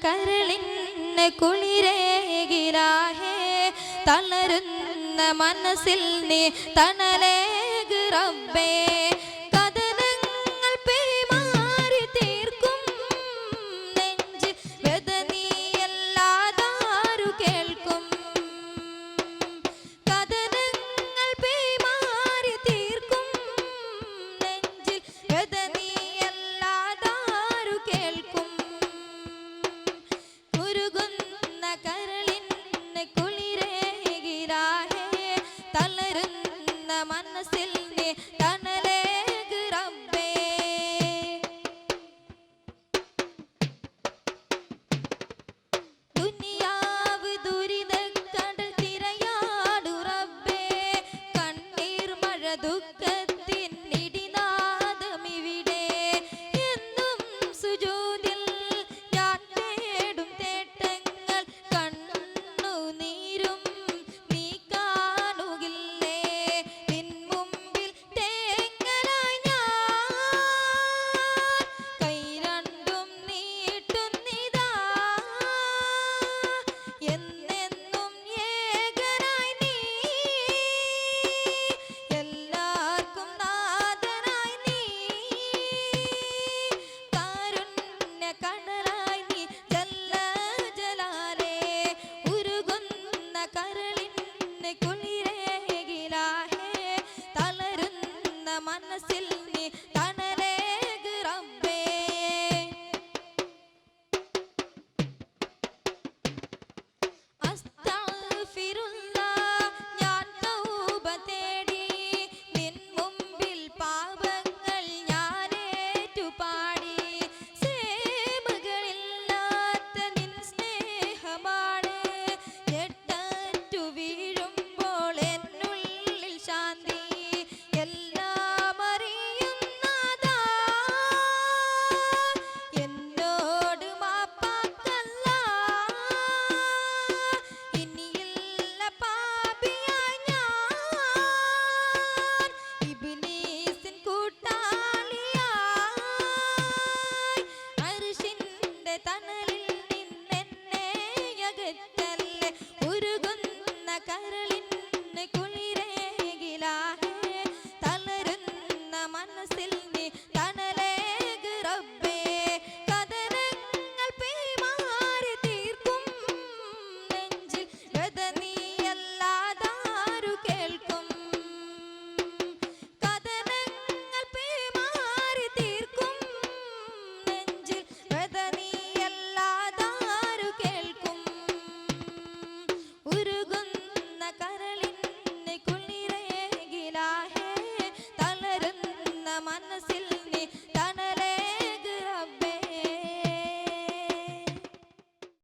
കരളിന് കുളിരേകിരാഹേ തളരുന്ന മനസ്സിൽ നീ തണലേക് റബ്ബേ കഥനങ്ങൾ പേമാരി തീർക്കും നെഞ്ച് വേദ നീയല്ലാതാരു കേൾക്കും കഥനങ്ങൾ പേമാരി തീർക്കും നെഞ്ചിൽ വേദ നീയല്ലാതാരു കേൾക്കും കുരുകുന്ന കരളിന് കുളിരേകിരാഹേ തളരുന്ന മനസ്സിൽ നീ തണലേക് റബ്ബേ ദുനിയാവ് ദുരിതക്കടൽ തിരയാടു റബ്ബേ കണ്ണീർ മഴ ദുഃഖത്തിൻ ഇടിനാദമിവിടെ എന്നും സുജൂദിൽ ഞാൻ തേടും തേട്ടങ്ങൾ കണ്ണുനീരും നീ കാണുകില്ലേ നിൻ മുമ്പിൽ തേങ്ങലായി ഞാൻ കൈ രണ്ടും നീട്ടുന്നിതാ എന്നെന്നും ഏകനായി നീ എല്ലാവർക്കും നാഥനായി നീ കാരുണ്യ കടലായി നീ ജല്ല ജലാലേ ഉരുകുന്ന കരളിന് കുളിരേകിരാഹേ തളരുന്ന മനസ്സിൽ നീ തണലേക് റബ്ബേ അസ്തഗ്ഫിറുല്ലാഹ് ഞാൻ തൗബ തേടി നിൻ മുമ്പിൽ പാപങ്ങൾ ഞാൻ ഏറ്റുപാടി സേമകളില്ലാത്ത നിൻ സ്നേഹമാണ് ഞെട്ടറ്റു വീഴുമ്പോൾ എന്നുള്ളിൽ ശാന്തി എല്ലാം അറിയുന്നതാ എന്നോട് മാപ്പാക്കല്ല ഇനിയില്ല പാപിയായി ഞാൻ ഇബ്ലീസിൻ കൂട്ടാളിയായി അർശിന്റെ തണലിൽ നിന്നെന്നെ അകറ്റല്ലേ ഉരുകുന്ന കരളിൽ